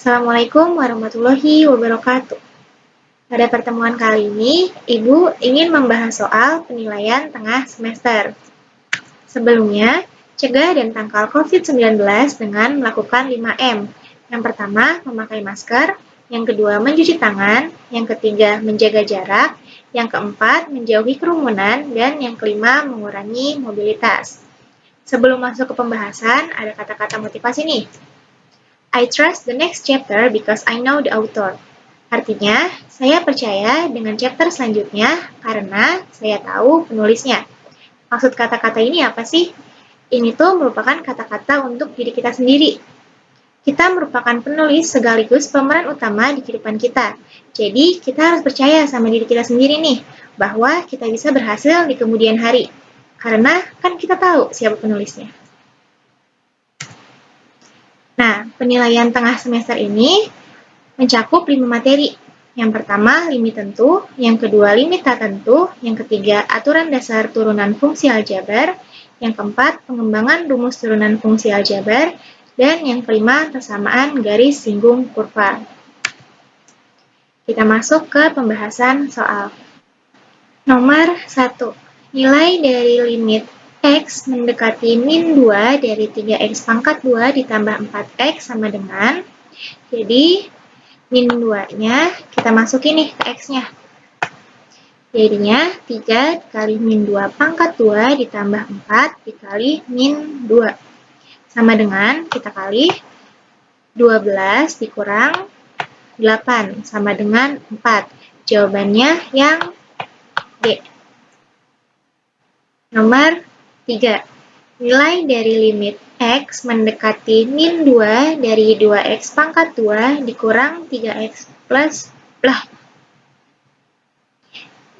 Assalamualaikum warahmatullahi wabarakatuh. Pada pertemuan kali ini, Ibu ingin membahas soal penilaian tengah semester. Sebelumnya, cegah dan tangkal COVID-19 dengan melakukan 5M. Yang pertama, memakai masker. Yang kedua, mencuci tangan. Yang ketiga, menjaga jarak. Yang keempat, menjauhi kerumunan. Dan yang kelima, mengurangi mobilitas. Sebelum masuk ke pembahasan, ada kata-kata motivasi nih. I trust the next chapter because I know the author. Artinya, saya percaya dengan chapter selanjutnya karena saya tahu penulisnya. Maksud kata-kata ini apa sih? Ini tuh merupakan kata-kata untuk diri kita sendiri. Kita merupakan penulis sekaligus pemeran utama di kehidupan kita. Jadi, kita harus percaya sama diri kita sendiri nih, bahwa kita bisa berhasil di kemudian hari. Karena kan kita tahu siapa penulisnya. Nah, penilaian tengah semester ini mencakup 5 materi. Yang pertama, limit tentu, yang kedua, limit tak tentu, yang ketiga, aturan dasar turunan fungsi aljabar, yang keempat, pengembangan rumus turunan fungsi aljabar, dan yang kelima, persamaan garis singgung kurva. Kita masuk ke pembahasan soal. Nomor 1. Nilai dari limit X mendekati min 2 dari 3X pangkat 2 ditambah 4X sama dengan, jadi min 2-nya kita masukin nih ke X-nya. Jadinya 3 dikali min 2 pangkat 2 ditambah 4 dikali min 2. Sama dengan kita kali 12 dikurang 8 sama dengan 4. Jawabannya yang D. Nomor 3. Nilai dari limit X mendekati min 2 dari 2X pangkat 2 dikurang 3X plus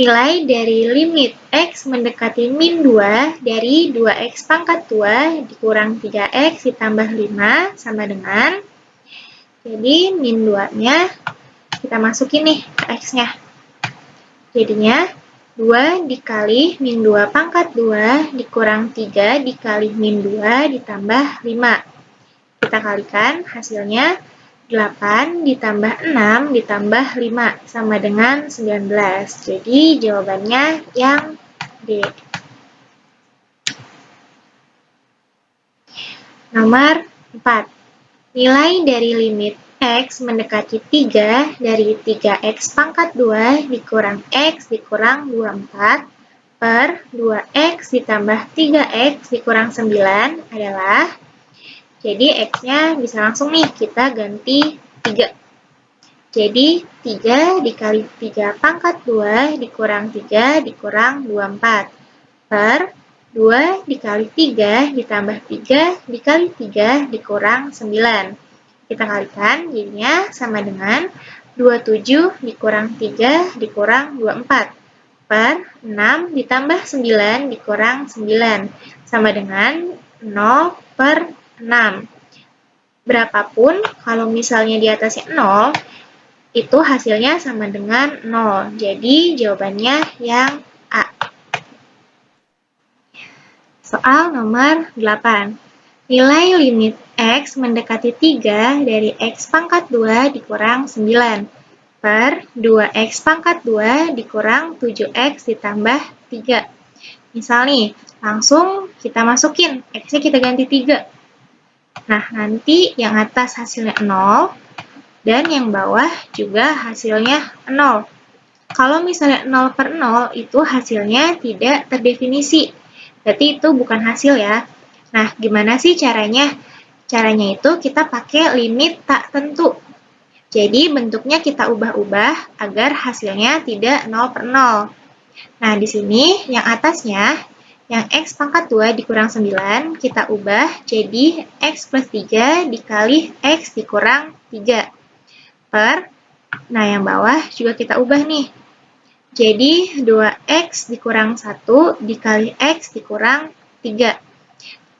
Nilai dari limit X mendekati min 2 dari 2X pangkat 2 dikurang 3X ditambah 5 sama dengan, jadi min 2-nya kita masukin nih ke X-nya. Jadinya 2 dikali min 2 pangkat 2 dikurang 3 dikali min 2 ditambah 5. Kita kalikan hasilnya 8 ditambah 6 ditambah 5 sama dengan 19. Jadi jawabannya yang D. Nomor 4. Nilai dari limit X mendekati 3 dari 3X pangkat 2 dikurang X dikurang 24 per 2X ditambah 3X dikurang 9 adalah, jadi X-nya bisa langsung nih kita ganti 3. Jadi 3 dikali 3 pangkat 2 dikurang 3 dikurang 24 per 2 dikali 3 ditambah 3 dikali 3 dikurang 9. Kita kalikan, jadinya sama dengan 27 dikurang 3 dikurang 24 per 6 ditambah 9 dikurang 9 sama dengan 0 per 6. Berapapun, kalau misalnya di atasnya 0, itu hasilnya sama dengan 0. Jadi jawabannya yang A. Soal nomor 8. Nilai limit X mendekati 3 dari X pangkat 2 dikurang 9 per 2X pangkat 2 dikurang 7X ditambah 3. Misal nih, langsung kita masukin, X-nya kita ganti 3. Nah, nanti yang atas hasilnya 0, dan yang bawah juga hasilnya 0. Kalau misalnya 0 per 0, itu hasilnya tidak terdefinisi. Berarti itu bukan hasil ya. Nah, gimana sih caranya? Caranya itu kita pakai limit tak tentu. Jadi, bentuknya kita ubah-ubah agar hasilnya tidak 0 per 0. Nah, di sini yang atasnya, yang X pangkat 2 dikurang 9, kita ubah jadi X plus 3 dikali X dikurang 3. Per, nah yang bawah juga kita ubah nih. Jadi, 2X dikurang 1 dikali X dikurang 3.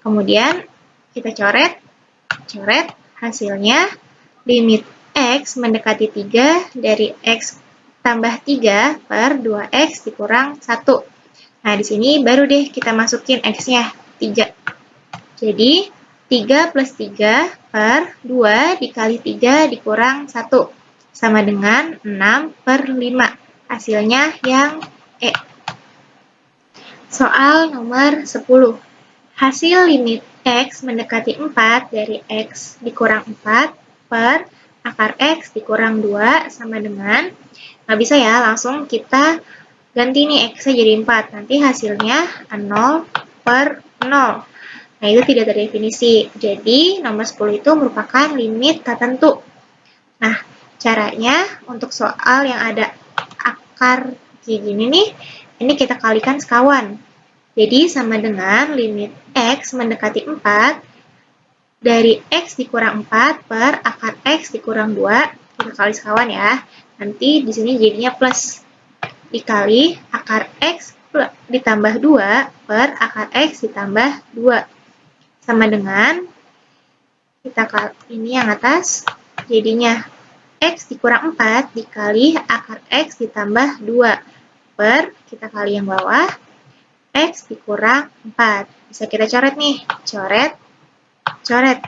Kemudian kita coret hasilnya limit X mendekati 3 dari X tambah 3 per 2X dikurang 1. Nah, di sini baru deh kita masukin X-nya 3. Jadi, 3 plus 3 per 2 dikali 3 dikurang 1 sama dengan 6 per 5. Hasilnya yang E. Soal nomor 10. Hasil limit X mendekati 4 dari X dikurang 4 per akar X dikurang 2 sama dengan, nggak bisa ya, langsung kita ganti nih X-nya jadi 4. Nanti hasilnya 0 per 0. Nah, itu tidak terdefinisi. Jadi, nomor 10 itu merupakan limit tak tentu. Nah, caranya untuk soal yang ada akar kayak gini nih, ini kita kalikan sekawan. Jadi, sama dengan limit X mendekati 4 dari X dikurang 4 per akar X dikurang 2, kita kali sekawan ya. Nanti di sini jadinya plus. Dikali akar X ditambah 2 per akar X ditambah 2. Sama dengan, ini yang atas, jadinya X dikurang 4 dikali akar X ditambah 2 per, kita kali yang bawah, X dikurang 4. Bisa kita coret nih, coret, coret.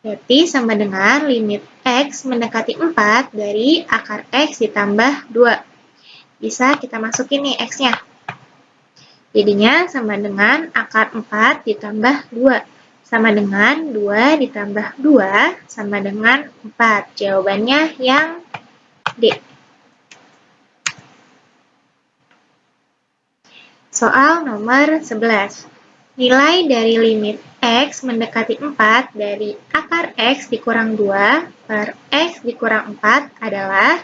Berarti sama dengan limit X mendekati 4 dari akar X ditambah 2. Bisa kita masukin nih X-nya. Jadinya sama dengan akar 4 ditambah 2. Sama dengan 2 ditambah 2 sama dengan 4. Jawabannya yang D. Soal nomor 11. Nilai dari limit X mendekati 4 dari akar X dikurang 2 per X dikurang 4 adalah,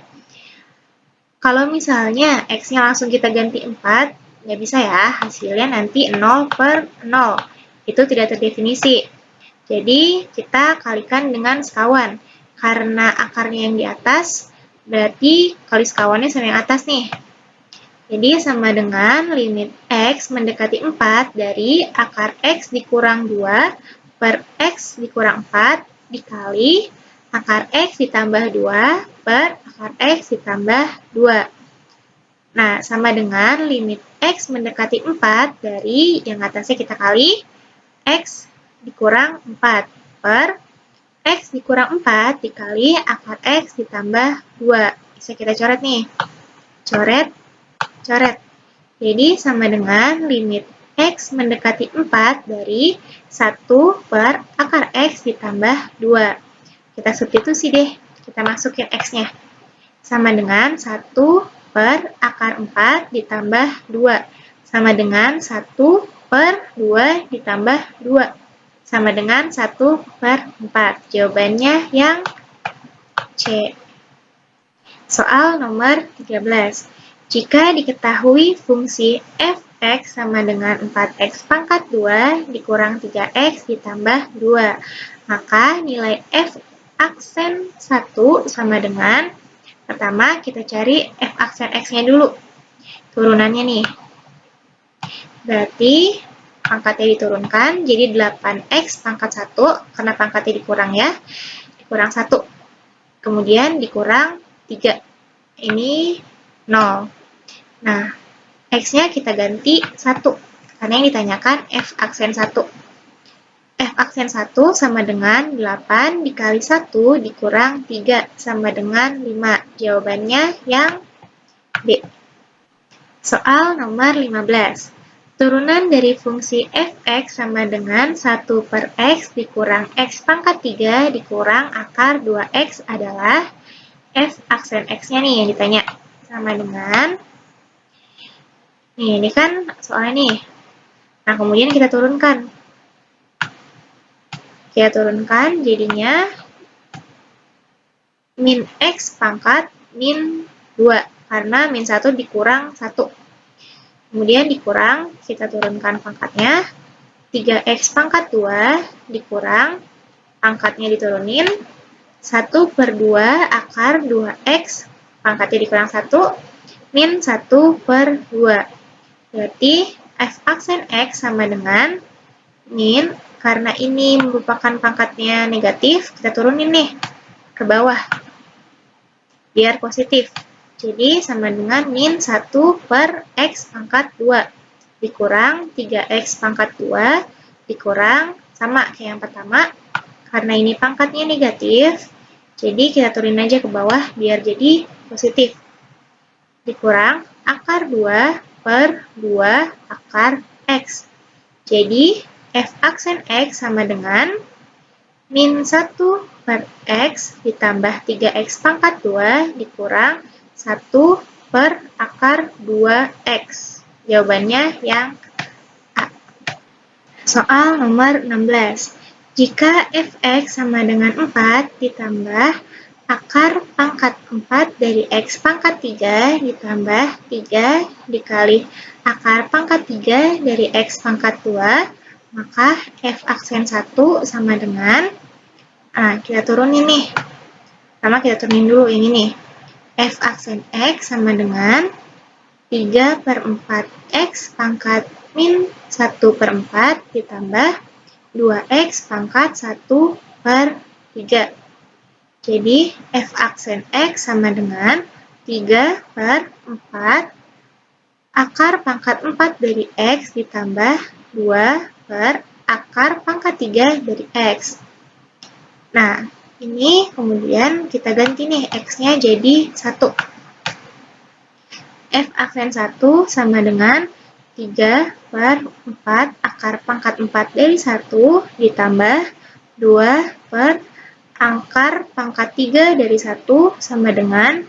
kalau misalnya X-nya langsung kita ganti 4, nggak bisa ya, hasilnya nanti 0 per 0. Itu tidak terdefinisi. Jadi, kita kalikan dengan sekawan. Karena akarnya yang di atas, berarti kali sekawannya sama yang atas nih. Jadi, sama dengan limit X mendekati 4 dari akar X dikurang 2 per X dikurang 4 dikali akar X ditambah 2 per akar X ditambah 2. Nah, sama dengan limit X mendekati 4 dari yang atasnya kita kali X dikurang 4 per X dikurang 4 dikali akar X ditambah 2. Bisa kita coret nih. Coret, coret. Jadi, sama dengan limit X mendekati 4 dari 1 per akar X ditambah 2. Kita substitusi deh. Kita masukin X-nya. Sama dengan 1 per akar 4 ditambah 2. Sama dengan 1 per 2 ditambah 2. Sama dengan 1 per 4. Jawabannya yang C. Soal nomor 13. Jika diketahui fungsi f(x) sama dengan 4x pangkat 2 dikurang 3x ditambah 2, maka nilai f aksen 1 sama dengan, pertama kita cari f aksen x-nya dulu, turunannya nih. Berarti pangkatnya diturunkan, jadi 8x pangkat 1, karena pangkatnya dikurang ya, dikurang 1. Kemudian dikurang 3. Ini 0. Nah, X-nya kita ganti 1, karena yang ditanyakan F aksen 1. F aksen 1 sama dengan 8 dikali 1 dikurang 3 sama dengan 5. Jawabannya yang B. Soal nomor 15. Turunan dari fungsi f(x) sama dengan 1 per x dikurang x pangkat 3 dikurang akar 2x adalah, f aksen x-nya nih yang ditanya. Sama dengan, nih, ini kan soalnya nih. Nah, kemudian kita turunkan. Kita turunkan, jadinya min x pangkat min 2. Karena min 1 dikurang 1. Kemudian dikurang, kita turunkan pangkatnya. 3x pangkat 2 dikurang, pangkatnya diturunin. 1 per 2 akar 2x, pangkatnya dikurang 1, min 1 per 2. Berarti f aksen x sama dengan min, karena ini merupakan pangkatnya negatif, kita turunin nih ke bawah biar positif. Jadi sama dengan min 1 per x pangkat 2 dikurang 3x pangkat 2 dikurang Sama kayak yang pertama, karena ini pangkatnya negatif, jadi kita turunin aja ke bawah biar jadi positif. Dikurang akar 2 per 2 akar X. Jadi, F aksen X sama dengan min 1 per X ditambah 3X pangkat 2 dikurang 1 per akar 2X. Jawabannya yang A. Soal nomor 16. Jika Fx sama dengan 4 ditambah akar pangkat 4 dari X pangkat 3 ditambah 3 dikali akar pangkat 3 dari X pangkat 2, maka F aksen 1 sama dengan, kita turunin nih. Pertama kita turunin dulu yang ini. F aksen X sama dengan 3 per 4X pangkat min 1 per 4 ditambah 2X pangkat 1 per 3. Jadi, F aksen X sama dengan 3 per 4 akar pangkat 4 dari X ditambah 2 per akar pangkat 3 dari X. Nah, ini kemudian kita ganti nih X-nya jadi 1. F aksen 1 sama dengan 3 per 4 akar pangkat 4 dari 1 ditambah 2 per akar pangkat 3 dari 1 sama dengan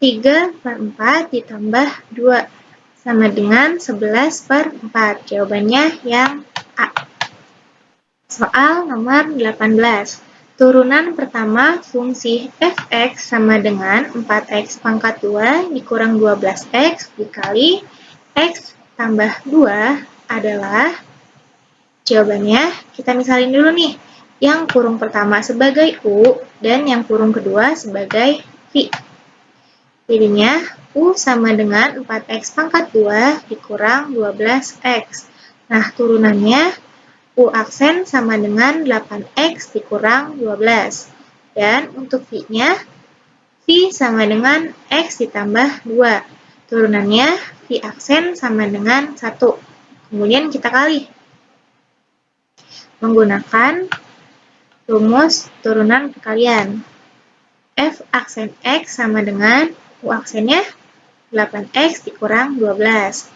3 per 4 ditambah 2 sama dengan 11 per 4. Jawabannya yang A. Soal nomor 18. Turunan pertama fungsi Fx sama dengan 4x pangkat 2 dikurang 12x dikali x tambah 2 adalah, jawabannya kita misalin dulu nih, yang kurung pertama sebagai U dan yang kurung kedua sebagai V. Jadinya U sama dengan 4x pangkat 2 dikurang 12x. Nah, turunannya U aksen sama dengan 8x dikurang 12. Dan untuk V-nya, V sama dengan X ditambah 2. Turunannya V aksen sama dengan 1. Kemudian kita kali. Menggunakan rumus turunan perkalian. F aksen X sama dengan U aksennya 8x dikurang 12.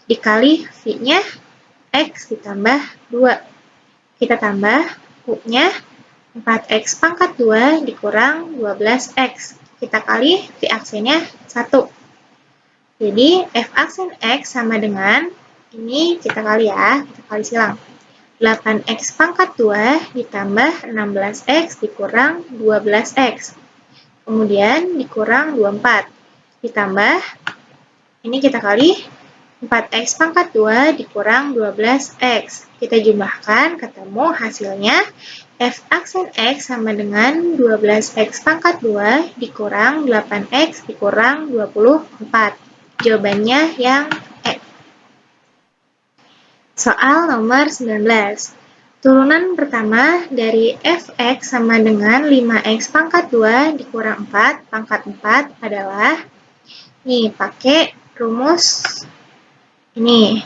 Dikali V-nya X ditambah 2. Kita tambah U-nya 4x pangkat 2 dikurang 12x. Kita kali V aksennya 1. Jadi F aksen X sama dengan, ini kita kali ya, kita kali silang. 8x pangkat 2 ditambah 16x dikurang 12x. Kemudian dikurang 24. Ditambah, ini kita kali 4x pangkat 2 dikurang 12x. Kita jumlahkan, ketemu hasilnya F aksen X sama dengan 12x pangkat 2 dikurang 8x dikurang 24. Jawabannya yang E. Soal nomor 19. Turunan pertama dari Fx sama dengan 5x pangkat 2 dikurang 4 pangkat 4 adalah, nih pakai rumus ini,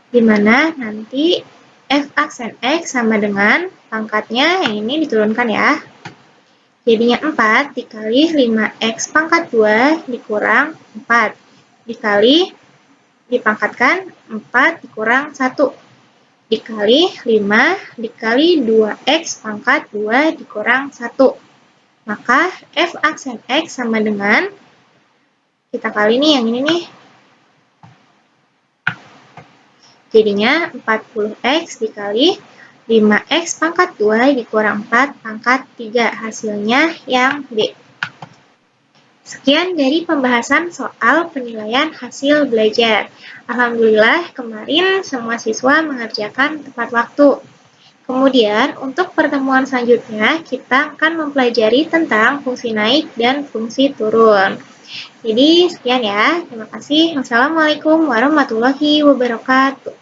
dimana nanti F aksen X sama dengan pangkatnya yang ini diturunkan ya. Jadinya 4 dikali 5x pangkat 2 dikurang 4. Dikali, dipangkatkan 4 dikurang 1. Dikali 5 dikali 2x pangkat 2 dikurang 1. Maka F aksen X sama dengan, kita kali nih yang ini nih. Jadinya 40x dikali 5x pangkat 2 dikurang 4 pangkat 3. Hasilnya yang B. Sekian dari pembahasan soal penilaian hasil belajar. Alhamdulillah kemarin semua siswa mengerjakan tepat waktu. Kemudian untuk pertemuan selanjutnya kita akan mempelajari tentang fungsi naik dan fungsi turun. Jadi sekian ya. Terima kasih. Wassalamualaikum warahmatullahi wabarakatuh.